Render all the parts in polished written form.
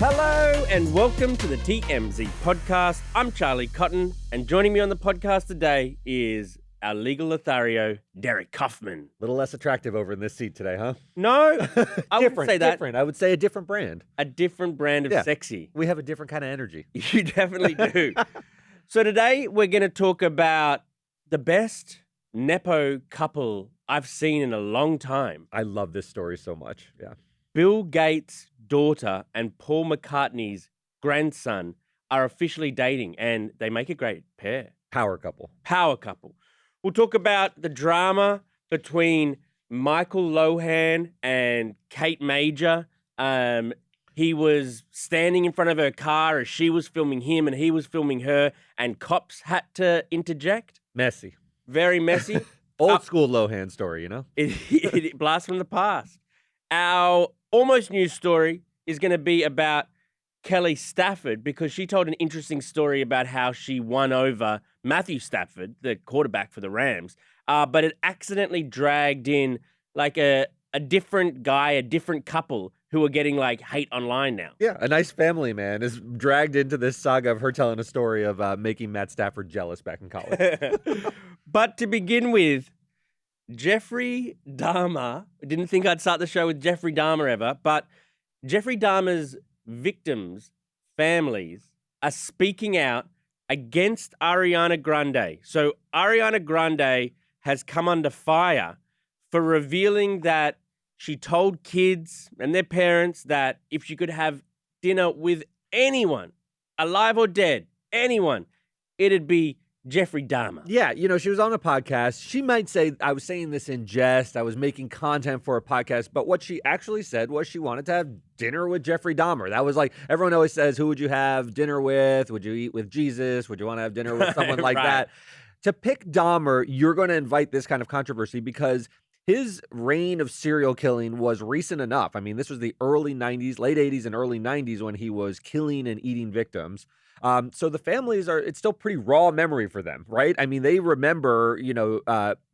Hello and welcome to the TMZ podcast. I'm Charlie Cotton, and joining me on the podcast today is our legal Lothario, Derek Kaufman. A little less attractive over in this seat today, huh? No, I wouldn't say that. Different. I would say a different brand. A different brand of sexy. We have a different kind of energy. You definitely do. So today we're going to talk about the best Nepo couple I've seen in a long time. I love this story so much. Yeah. Bill Gates' daughter and Paul McCartney's grandson are officially dating, and they make a great pair. Power couple. Power couple. We'll talk about the drama between Michael Lohan and Kate Major. He was standing in front of her car as she was filming him and he was filming her, and cops had to interject. Messy. Very messy. Old school Lohan story, you know? It blasts from the past. Our almost news story is going to be about Kelly Stafford, because she told an interesting story about how she won over Matthew Stafford, the quarterback for the Rams, but it accidentally dragged in like a different guy, a different couple who are getting like hate online now. Yeah, a nice family man is dragged into this saga of her telling a story of making Matt Stafford jealous back in college. But to begin with, Jeffrey Dahmer, I didn't think I'd start the show with Jeffrey Dahmer ever, but Jeffrey Dahmer's victims' families are speaking out against Ariana Grande. So Ariana Grande has come under fire for revealing that she told kids and their parents that if she could have dinner with anyone, alive or dead, anyone, it'd be Jeffrey Dahmer. Yeah, you know, she was on a podcast. She might say, I was saying this in jest, I was making content for a podcast, but what she actually said was she wanted to have dinner with Jeffrey Dahmer. That was like, everyone always says, who would you have dinner with? Would you eat with Jesus? Would you want to have dinner with someone like that? To pick Dahmer, you're going to invite this kind of controversy because his reign of serial killing was recent enough. I mean, this was the early 90s, late 80s and early 90s when he was killing and eating victims. So the families it's still pretty raw memory for them, right? I mean, they remember,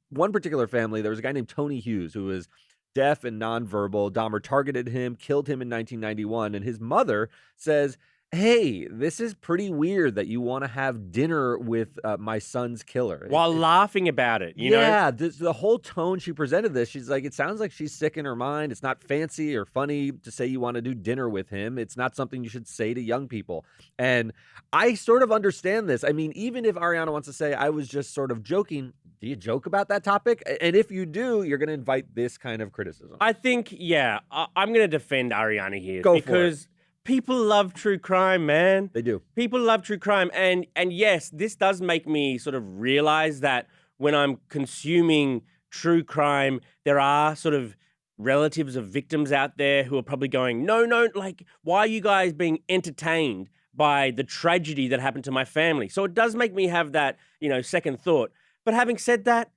one particular family, there was a guy named Tony Hughes who was deaf and nonverbal. Dahmer targeted him, killed him in 1991. And his mother says, hey, this is pretty weird that you want to have dinner with my son's killer. While laughing about it, you know? Yeah, the whole tone she presented this, she's like, it sounds like she's sick in her mind. It's not fancy or funny to say you want to do dinner with him. It's not something you should say to young people. And I sort of understand this. I mean, even if Ariana wants to say, I was just sort of joking, do you joke about that topic? And if you do, you're going to invite this kind of criticism. I think, I'm going to defend Ariana here. Go for it. Because people love true crime, man. They do. People love true crime. And yes, this does make me sort of realize that when I'm consuming true crime, there are sort of relatives of victims out there who are probably going, no, like, why are you guys being entertained by the tragedy that happened to my family? So it does make me have that, second thought. But having said that,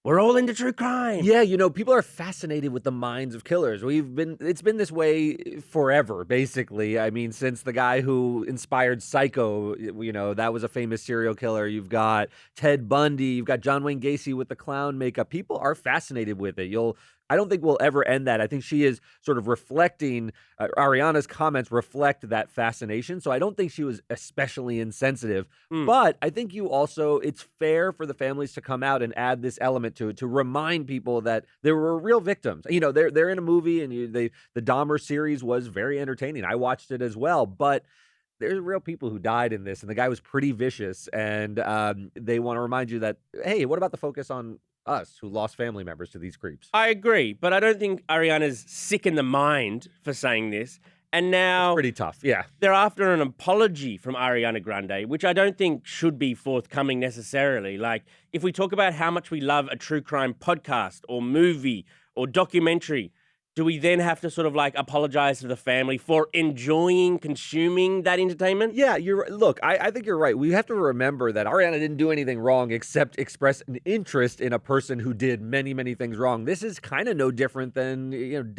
we're all into true crime. Yeah, people are fascinated with the minds of killers. It's been this way forever, basically. I mean, since the guy who inspired Psycho, that was a famous serial killer. You've got Ted Bundy, you've got John Wayne Gacy with the clown makeup. People are fascinated with it. I don't think we'll ever end that. I think she is sort of reflecting, Ariana's comments reflect that fascination. So I don't think she was especially insensitive. But I think it's fair for the families to come out and add this element to it, to remind people that there were real victims. They're in a movie, and the Dahmer series was very entertaining. I watched it as well, but there's real people who died in this, and the guy was pretty vicious. And they want to remind you that, hey, what about the focus on us who lost family members to these creeps? I agree, but I don't think Ariana's sick in the mind for saying this. And now it's pretty tough. Yeah. They're after an apology from Ariana Grande, which I don't think should be forthcoming necessarily. Like, if we talk about how much we love a true crime podcast or movie or documentary, do we then have to sort of like apologize to the family for consuming that entertainment? Yeah, look, I think you're right. We have to remember that Ariana didn't do anything wrong except express an interest in a person who did many, many things wrong. This is kind of no different than,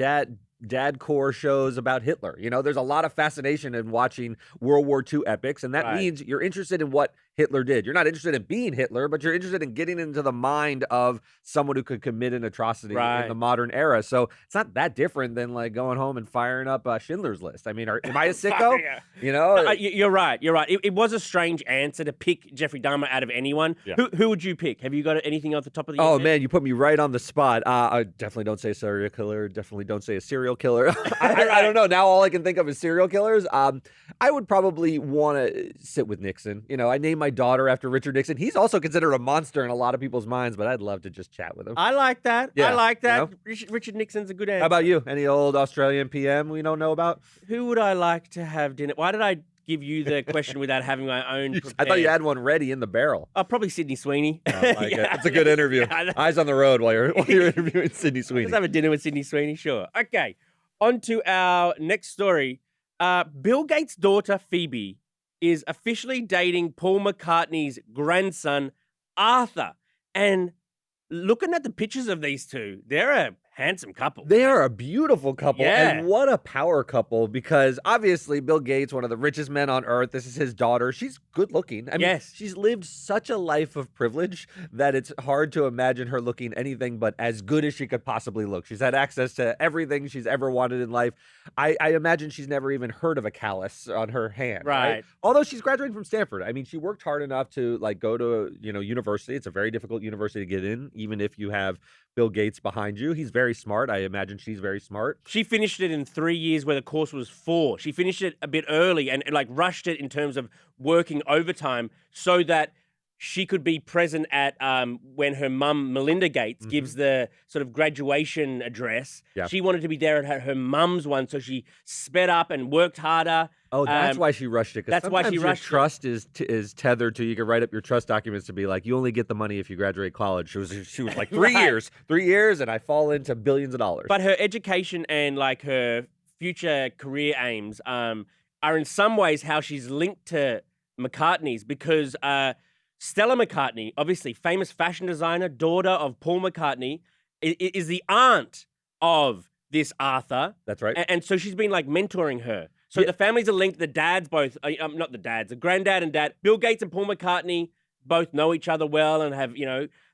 dad core shows about Hitler. There's a lot of fascination in watching World War II epics, and that means you're interested in what Hitler did. You're not interested in being Hitler, but you're interested in getting into the mind of someone who could commit an atrocity in the modern era. So it's not that different than like going home and firing up Schindler's List. I mean, am I a sicko? You know, you're right. You're right. It was a strange answer to pick Jeffrey Dahmer out of anyone. Yeah. Who would you pick? Have you got anything off the top of the Oh, head? man, you put me right on the spot. I definitely don't say a serial killer. Definitely don't say a serial killer. I don't know. Now all I can think of is serial killers. I would probably want to sit with Nixon. You know, I named my daughter after Richard Nixon. He's also considered a monster in a lot of people's minds, but I'd love to just chat with him. I like that. Yeah, I like that. you know? Richard Nixon's a good answer. How about you? Any old Australian PM we don't know about? Who would I like to have dinner? Why did I give you the question without having my own prepared? I thought you had one ready in the barrel. Probably Sydney Sweeney. I like it. It's a good interview. Eyes on the road while you're interviewing Sydney Sweeney. Let's have a dinner with Sydney Sweeney, sure. Okay, on to our next story. Bill Gates' daughter, Phoebe, is officially dating Paul McCartney's grandson, Arthur. And looking at the pictures of these two, they're a handsome couple. They are a beautiful couple. Yeah. And what a power couple, because obviously Bill Gates, one of the richest men on earth, this is his daughter. She's good looking. I mean, Yes. she's lived such a life of privilege that it's hard to imagine her looking anything but as good as she could possibly look. She's had access to everything she's ever wanted in life. I imagine she's never even heard of a callus on her hand. Right. Although she's graduating from Stanford. I mean, she worked hard enough to like go to, university. It's a very difficult university to get in, even if you have Bill Gates behind you. He's very smart. I imagine she's very smart. She finished it in 3 years where the course was 4. She finished it a bit early and like rushed it in terms of working overtime so that she could be present at when her mum, Melinda Gates, gives the sort of graduation address. Yeah. She wanted to be there at her mum's one, so she sped up and worked harder. Oh, that's why she rushed it. That's why she rushed it. Trust is tethered to, you can write up your trust documents to be like, you only get the money if you graduate college. She was like 3 years, 3 years, and I fall into billions of dollars. But her education and like her future career aims are in some ways how she's linked to McCartney's, because Stella McCartney, obviously famous fashion designer, daughter of Paul McCartney, is the aunt of this Arthur. That's right. And so she's been like mentoring her. So the families are linked. The dads both, not the dads, the granddad and dad, Bill Gates and Paul McCartney both know each other well and have,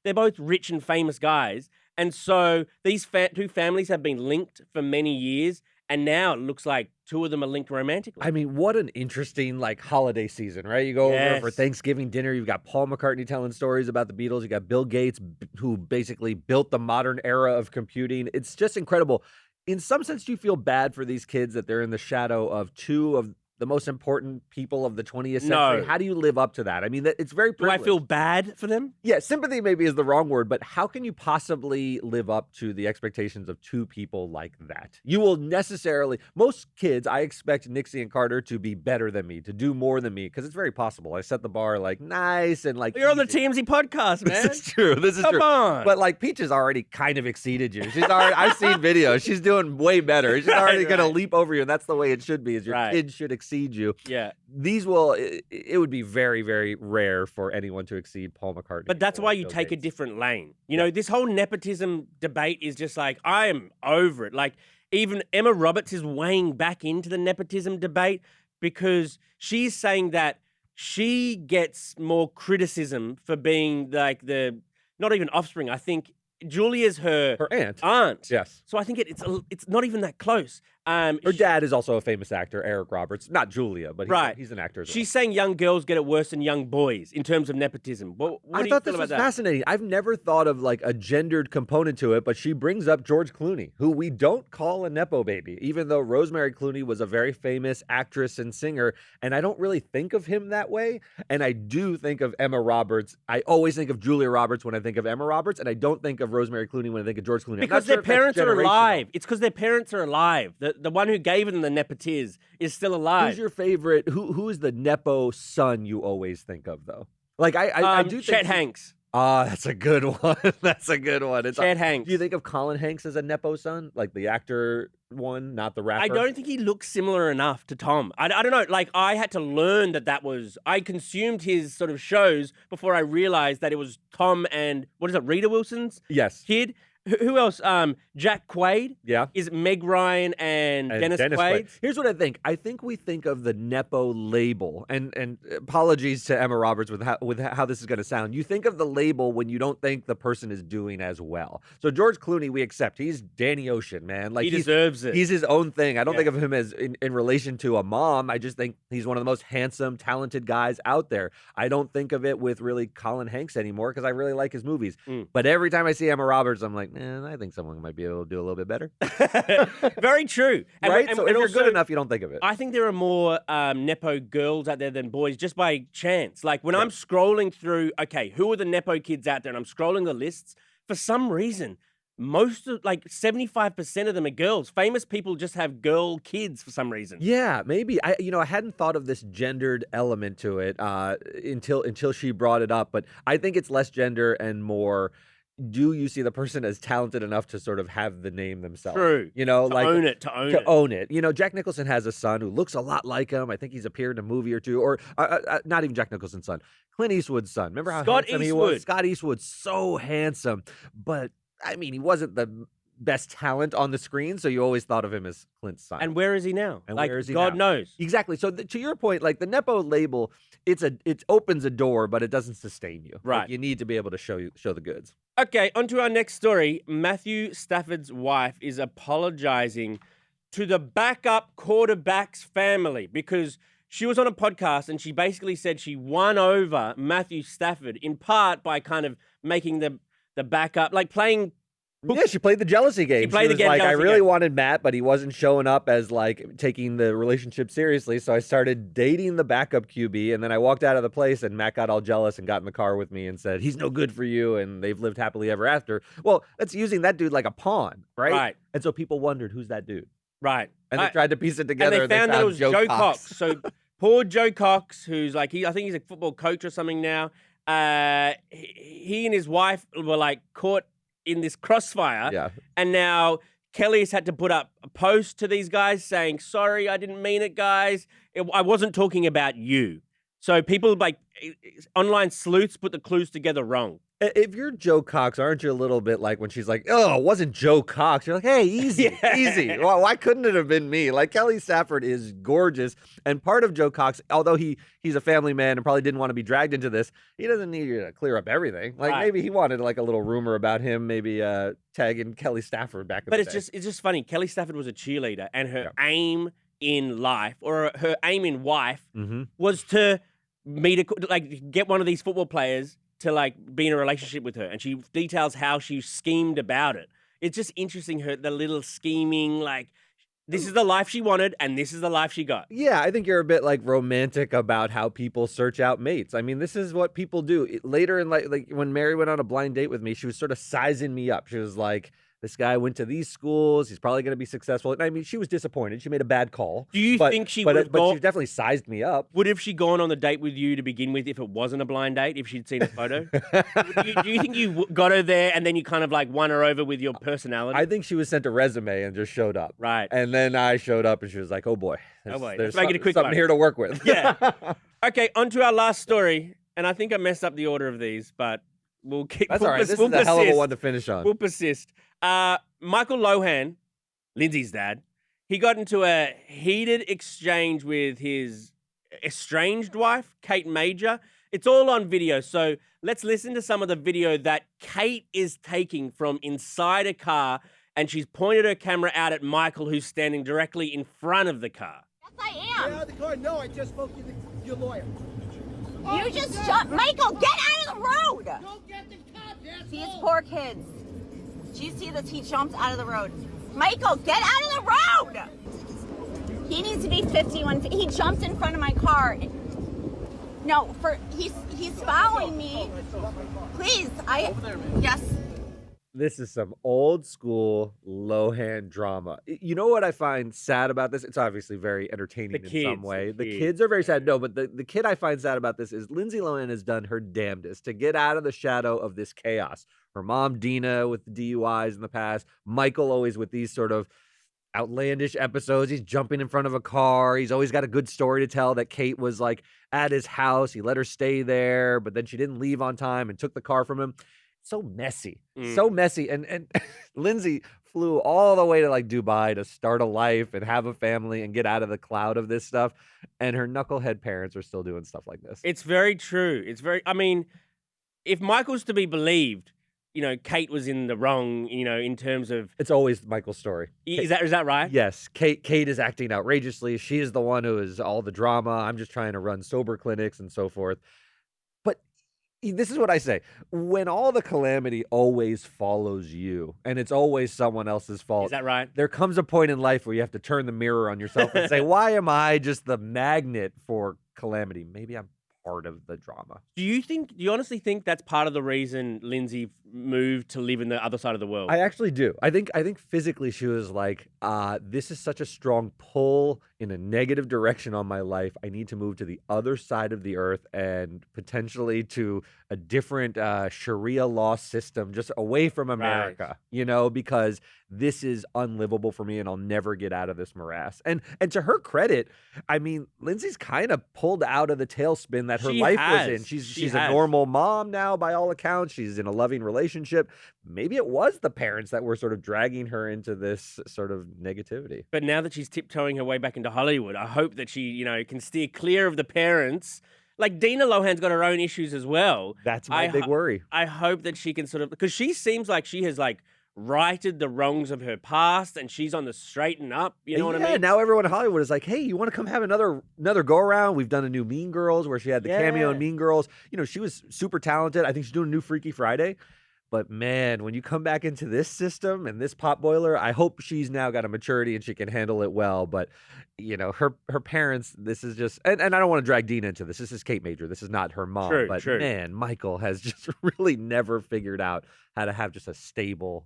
they're both rich and famous guys. And so these two families have been linked for many years. And now it looks like two of them are linked romantically. I mean, what an interesting like holiday season, right? You go over for Thanksgiving dinner. You've got Paul McCartney telling stories about the Beatles. You got Bill Gates, who basically built the modern era of computing. It's just incredible. In some sense, do you feel bad for these kids that they're in the shadow of two of the most important people of the 20th century? No. How do you live up to that? I mean, it's very privileged. Do I feel bad for them? Yeah, sympathy maybe is the wrong word, but how can you possibly live up to the expectations of two people like that? You will necessarily, most kids, I expect Nixie and Carter to be better than me, to do more than me, because it's very possible. I set the bar like nice and like You're on the easy. TMZ podcast, man. This is true. Come on. But like Peach has already kind of exceeded you. She's already, I've seen videos. She's doing way better. She's already going to leap over you, and that's the way it should be, is your kid should exceed you. Yeah. These will, it would be very, very rare for anyone to exceed Paul McCartney. But that's why you Bill take a Gates. different lane. This whole nepotism debate is just like, I am over it. Like, even Emma Roberts is weighing back into the nepotism debate because she's saying that she gets more criticism for being like not even offspring. I think Julia's her aunt. Yes. So I think it's not even that close. Her dad is also a famous actor, Eric Roberts. Not Julia, but he's an actor as well. She's saying young girls get it worse than young boys in terms of nepotism. What I do you thought feel this about was that? fascinating. I've never thought of like a gendered component to it, but she brings up George Clooney, who we don't call a Nepo baby, even though Rosemary Clooney was a very famous actress and singer, and I don't really think of him that way. And I do think of Emma Roberts. I always think of Julia Roberts when I think of Emma Roberts, and I don't think of Rosemary Clooney when I think of George Clooney. Because their parents are alive. It's because their parents are alive. The one who gave them the nepotiz is still alive. Who's your favorite? Who is the Nepo son you always think of, though? Like I do think Chet Hanks. That's a good one. That's a good one. Chet Hanks. Do you think of Colin Hanks as a Nepo son? Like the actor one, not the rapper? I don't think he looks similar enough to Tom. I don't know. Like, I had to learn that was... I consumed his sort of shows before I realized that it was Tom and... What is it? Rita Wilson's Yes. kid? Who else? Jack Quaid Yeah. is Meg Ryan and Dennis Quaid. Here's what I think. I think we think of the Nepo label, and apologies to Emma Roberts with how this is going to sound. You think of the label when you don't think the person is doing as well. So George Clooney, we accept. He's Danny Ocean, man. Like he deserves it. He's his own thing. I don't think of him as in relation to a mom. I just think he's one of the most handsome, talented guys out there. I don't think of it with really Colin Hanks anymore because I really like his movies. But every time I see Emma Roberts, I'm like, man, I think someone might be able to do a little bit better. Very true. Right? So if you're good enough, you don't think of it. I think there are more Nepo girls out there than boys just by chance. Like when I'm scrolling through, okay, who are the Nepo kids out there? And I'm scrolling the lists, for some reason, most of, like 75% of them are girls. Famous people just have girl kids for some reason. Yeah, maybe. I hadn't thought of this gendered element to it until she brought it up. But I think it's less gender and more, do you see the person as talented enough to sort of have the name themselves? True. To own it. To own it. Jack Nicholson has a son who looks a lot like him. I think he's appeared in a movie or two. Or not even Jack Nicholson's son. Clint Eastwood's son. Remember how handsome he was? Scott Eastwood, so handsome. But, I mean, he wasn't the best talent on the screen, so you always thought of him as Clint's son. And where is he now? And like, where is he God now? knows. Exactly. So to your point, like the Nepo label, it opens a door, but it doesn't sustain you. Right. Like, you need to be able to show the goods. Okay, on to our next story. Matthew Stafford's wife is apologizing to the backup quarterback's family because she was on a podcast and she basically said she won over Matthew Stafford in part by kind of making the backup, like playing. Yeah, she played the jealousy game. She was like, I really wanted Matt, but he wasn't showing up as like taking the relationship seriously. So I started dating the backup QB, and then I walked out of the place, and Matt got all jealous and got in the car with me and said, he's no good for you, and they've lived happily ever after. Well, that's using that dude like a pawn, right? Right. And so people wondered, who's that dude? Right. And they tried to piece it together. And they found that it was Joe Cox. Cox. So poor Joe Cox, who's like, I think he's a football coach or something now. He and his wife were like caught in this crossfire. Yeah. And now Kelly's had to put up a post to these guys saying, sorry, I didn't mean it, guys. I wasn't talking about you. So people like online sleuths put the clues together wrong. If you're Joe Cox, aren't you a little bit like when she's like, oh, it wasn't Joe Cox? You're like, hey, easy, easy. Why couldn't it have been me? Like, Kelly Stafford is gorgeous. And part of Joe Cox, although he's a family man and probably didn't want to be dragged into this, he doesn't need you to clear up everything. Like, maybe he wanted like a little rumor about him, maybe tagging Kelly Stafford back in the day. But it's just funny. Kelly Stafford was a cheerleader, and her aim in life, or her aim in wife, was to get one of these football players to like be in a relationship with her, and she details how she schemed about it. It's just interesting, the little scheming, like this is the life she wanted and this is the life she got. Yeah, I think you're a bit like romantic about how people search out mates. I mean, this is what people do. Later in like when Mary went on a blind date with me, she was sort of sizing me up. She was like, this guy went to these schools. He's probably going to be successful. And I mean, she was disappointed. She made a bad call. Do you think she would? But she definitely sized me up. Would have she gone on the date with you to begin with if it wasn't a blind date? If she'd seen a photo, do you think you got her there and then you kind of like won her over with your personality? I think she was sent a resume and just showed up. Right. And then I showed up and she was like, "Oh boy, let's make it a quick something one here to work with." Yeah. Okay, on to our last story, and I think I messed up the order of these, but we'll keep. That's all right. This is a hell of a one to finish on. We'll persist. Michael Lohan, Lindsay's dad, he got into a heated exchange with his estranged wife, Kate Major. It's all on video, so let's listen to some of the video that Kate is taking from inside a car, and she's pointed her camera out at Michael, who's standing directly in front of the car. Yes, I am. Get out of the car. No, I just spoke to your lawyer. You just jumped. Michael, get out of the road. Go get the cops, asshole. These poor kids. Do you see that he jumped out of the road? Michael, get out of the road! He needs to be 51 feet. He jumped in front of my car. No, he's following me. Please, yes. This is some old school Lohan drama. You know what I find sad about this? It's obviously very entertaining in some way. The kids are very sad. No, but the kid I find sad about this is Lindsay Lohan has done her damnedest to get out of the shadow of this chaos. Her mom, Dina, with the DUIs in the past. Michael always with these sort of outlandish episodes. He's jumping in front of a car. He's always got a good story to tell that Kate was like at his house. He let her stay there, but then she didn't leave on time and took the car from him. so messy, Mm. so messy. And Lindsay flew all the way to like Dubai to start a life and have a family and get out of the cloud of this stuff. And her knucklehead parents are still doing stuff like this. It's very true. I mean, if Michael's to be believed, Kate was in the wrong, in terms of. It's always Michael's story. Is that right? Yes. Kate is acting outrageously. She is the one who is all the drama. I'm just trying to run sober clinics and so forth. But this is what I say. When all the calamity always follows you and it's always someone else's fault. Is that right? There comes a point in life where you have to turn the mirror on yourself and say, why am I just the magnet for calamity? Maybe I'm part of the drama. Do you honestly think that's part of the reason Lindsay moved to live in the other side of the world? I actually do. I think physically she was like, this is such a strong pull in a negative direction on my life. I need to move to the other side of the earth and potentially to a different Sharia law system just away from America, because this is unlivable for me and I'll never get out of this morass. And to her credit, I mean, Lindsay's kind of pulled out of the tailspin that her life was in. She's a normal mom now by all accounts. She's in a loving relationship. Maybe it was the parents that were sort of dragging her into this sort of negativity. But now that she's tiptoeing her way back into Hollywood, I hope that she, can steer clear of the parents. Like Dina Lohan's got her own issues as well. That's my big worry. I hope that she can because she seems like she has righted the wrongs of her past and she's on the straight and up. You know what I mean? Now everyone in Hollywood is like, hey, you want to come have another go around? We've done a new Mean Girls where she had the cameo in Mean Girls. She was super talented. I think she's doing a new Freaky Friday. But man, when you come back into this system and this pot boiler, I hope she's now got a maturity and she can handle it well. But, her parents, this is just, and I don't want to drag Dina into this. This is Kate Major. This is not her mom. True. Man, Michael has just really never figured out how to have just a stable,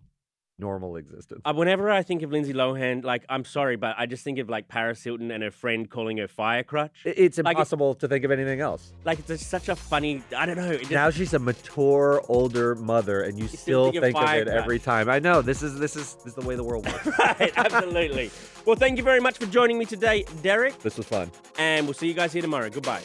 normal existence. Whenever I think of Lindsay Lohan, I'm sorry, but I just think of Paris Hilton and her friend calling her fire crutch. It's impossible to think of anything else. It's just such a funny, I don't know. Now she's a mature, older mother, and you still think of it every time. I know, this is the way the world works. Right, absolutely. Well, thank you very much for joining me today, Derek. This was fun. And we'll see you guys here tomorrow. Goodbye.